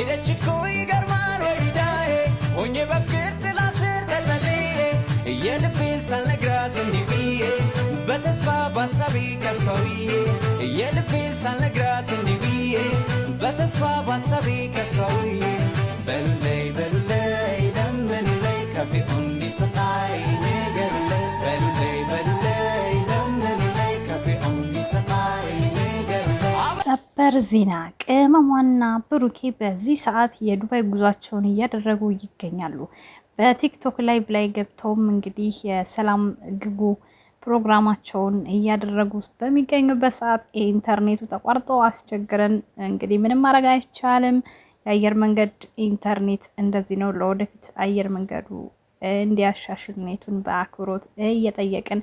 ሄደችኮ ይገርማል ወይዳዬ ሆኜ በፍቅር ጥላ ስር ተጠልዬ የልቤን ሳልነግራት እንዲህ ብዬ በተስፋ ባሳቤ ከሷውዬ የልቤን ሳልነግራት እንዲህ ብዬ በተስፋ ባሳቤ ከሷውዬ በሉለይ በሉለይ ለምበሉለይ ከፊኡን ቢሰጣይ ንገሩለይ በሉለይ በሉለይ ለምበሉለይ ከፊኡን ቢሰጣይ ንገሩለይ። ሰበር ዜና ቅመሟና ብሩኬ በዚህ ሰዓት የዱባይ ጉዟቸውን እያደረጉ ይገኛሉ። በቲክቶክ ላይቭ ላይ ገብተውም እንግዲህ የሰላም ግቡ ፕሮግራማቸውን እያደረጉ በሚገኙበት ሰዓት ኢንተርኔቱ ተቋርጦ አስቸግረን እንግዲህ ምንም ማድረግ አይቻልም። የአየር መንገድ ኢንተርኔት እንደዚህ ነው። ለወደፊት አየር መንገዱ እንዲያሻሽል ኔቱን በአክብሮት እየጠየቅን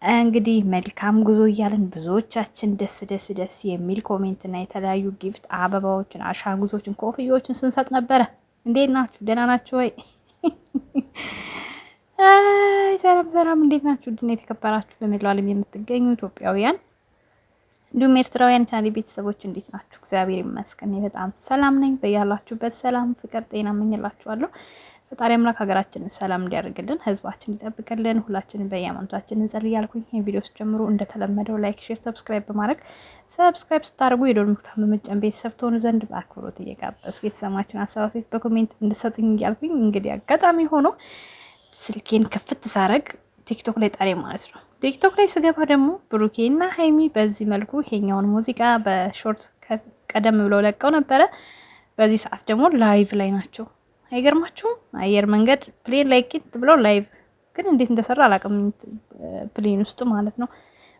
እንግዲህ መልካም ጉዞ እያልን ብዙዎቻችን ደስ ደስ ደስ የሚል ኮሜንት እና የተለያዩ ጊፍት አበባዎችን፣ አሻንጉሊቶችን፣ ኮፍያዎችን ስንሰጥ ነበረ። እንዴት ናችሁ? ደህና ናችሁ ወይ? ሰላም ሰላም፣ እንዴት ናችሁ? ድና የተከበራችሁ በመላው ዓለም የምትገኙ ኢትዮጵያውያን እንዲሁም ኤርትራውያን ቻናሌ ቤተሰቦች እንዴት ናችሁ? እግዚአብሔር ይመስገን በጣም ሰላም ነኝ። በያላችሁበት ሰላም፣ ፍቅር፣ ጤና እመኝላችኋለሁ። ፈጣሪ አምላክ ሀገራችንን ሰላም እንዲያደርግልን፣ ህዝባችን እንዲጠብቅልን ሁላችንን በየሃይማኖታችን እንጸልይ እያልኩኝ ይሄን ቪዲዮ ጀምሮ እንደተለመደው ላይክ፣ ሼር፣ ሰብስክራይብ በማድረግ ሰብስክራይብ ስታደርጉ የደወል ምልክቱን በመጫን ቤተሰብ ትሆኑ ዘንድ በአክብሮት እየጋበዝኩ የተሰማችሁን ሀሳብ በኮሜንት እንድትሰጡኝ እያልኩኝ እንግዲህ አጋጣሚ ሆኖ ስልኬን ከፍት ሳረግ ቲክቶክ ላይ ጣሬ ማለት ነው። ቲክቶክ ላይ ስገባ ደግሞ ብሩኬና ሀይሚ በዚህ መልኩ ይሄኛውን ሙዚቃ በሾርት ቀደም ብለው ለቀው ነበረ። በዚህ ሰዓት ደግሞ ላይቭ ላይ ናቸው። አይገርማችሁም? አየር መንገድ ፕሌን ላይ ቂጥ ብለው ላይቭ ግን እንዴት እንደሰራ አላውቅም። ፕሌን ውስጥ ማለት ነው።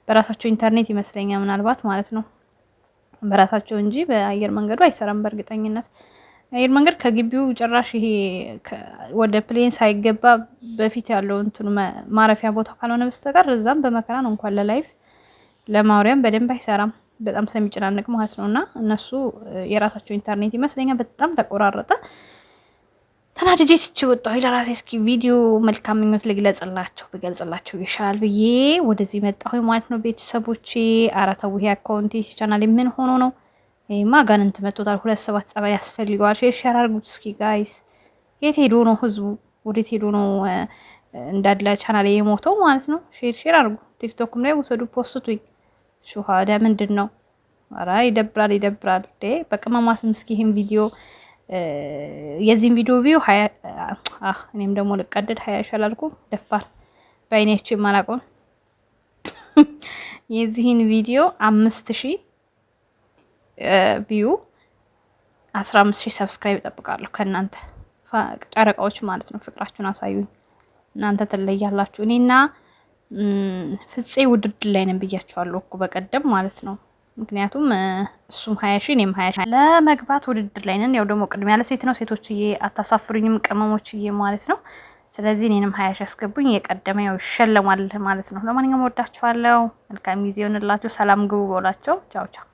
በራሳቸው ኢንተርኔት ይመስለኛል ምናልባት ማለት ነው። በራሳቸው እንጂ በአየር መንገዱ አይሰራም በእርግጠኝነት። አየር መንገድ ከግቢው ጭራሽ ይሄ ወደ ፕሌን ሳይገባ በፊት ያለው እንትኑ ማረፊያ ቦታ ካልሆነ በስተቀር እዛም በመከራ ነው እንኳን ለላይቭ ለማውሪያም በደንብ አይሰራም። በጣም ስለሚጨናነቅ ማለት ነውና እነሱ የራሳቸው ኢንተርኔት ይመስለኛል። በጣም ተቆራረጠ። ተናድጄ ትቼ ወጣሁ ለራሴ። እስኪ ቪዲዮ መልካም ምኞት ልግለጽላቸው ብገልጽላቸው ይሻላል ብዬ ወደዚህ መጣሁ ማለት ነው። ቤተሰቦቼ አራተው ይሄ አካውንት ቻናል ምን ሆኖ ነው? ይሄማ ጋንንት መጥቶታል። 27 ጸባይ ያስፈልገዋል። ሼር አድርጉት እስኪ ጋይስ። የት ሄዶ ነው ህዝቡ? ወዴት ሄዶ ነው እንዳለ ቻናል የሞተው ማለት ነው? ሼር አድርጉ። ቲክቶክም ላይ ወሰዱ ፖስቱኝ። ሹሃዳ ምንድን ነው? ኧረ ይደብራል ይደብራል። በቅመማ ስም እስኪ ይሄን ቪዲዮ የዚህን ቪዲዮ ቪው እኔም ደግሞ ልቀደድ 20 ይሻላልኩ ደፋር በአይኔች ማላቆን የዚህን ቪዲዮ 5000 ቪው 15000 ሰብስክራይብ እጠብቃለሁ ከእናንተ ጨረቃዎች ማለት ነው። ፍቅራችሁን አሳዩኝ። እናንተ ትለያላችሁ። እኔና ፍፄ ውድድር ላይ ነን ብያችኋለሁ እኮ በቀደም ማለት ነው። ምክንያቱም እሱም 20 እኔም 20 ለመግባት ውድድር ላይ ነን። ያው ደግሞ ቅድሚያ ለሴት ነው። ሴቶችዬ አታሳፍሩኝም ቅመሞችዬ ማለት ነው። ስለዚህ እኔንም 20 ያስገቡኝ። የቀደመ ያው ይሸለማል ማለት ነው። ለማንኛውም ወዳችኋለሁ። መልካም ጊዜ ይሆንላችሁ። ሰላም ግቡ በላቸው። ቻው ቻው።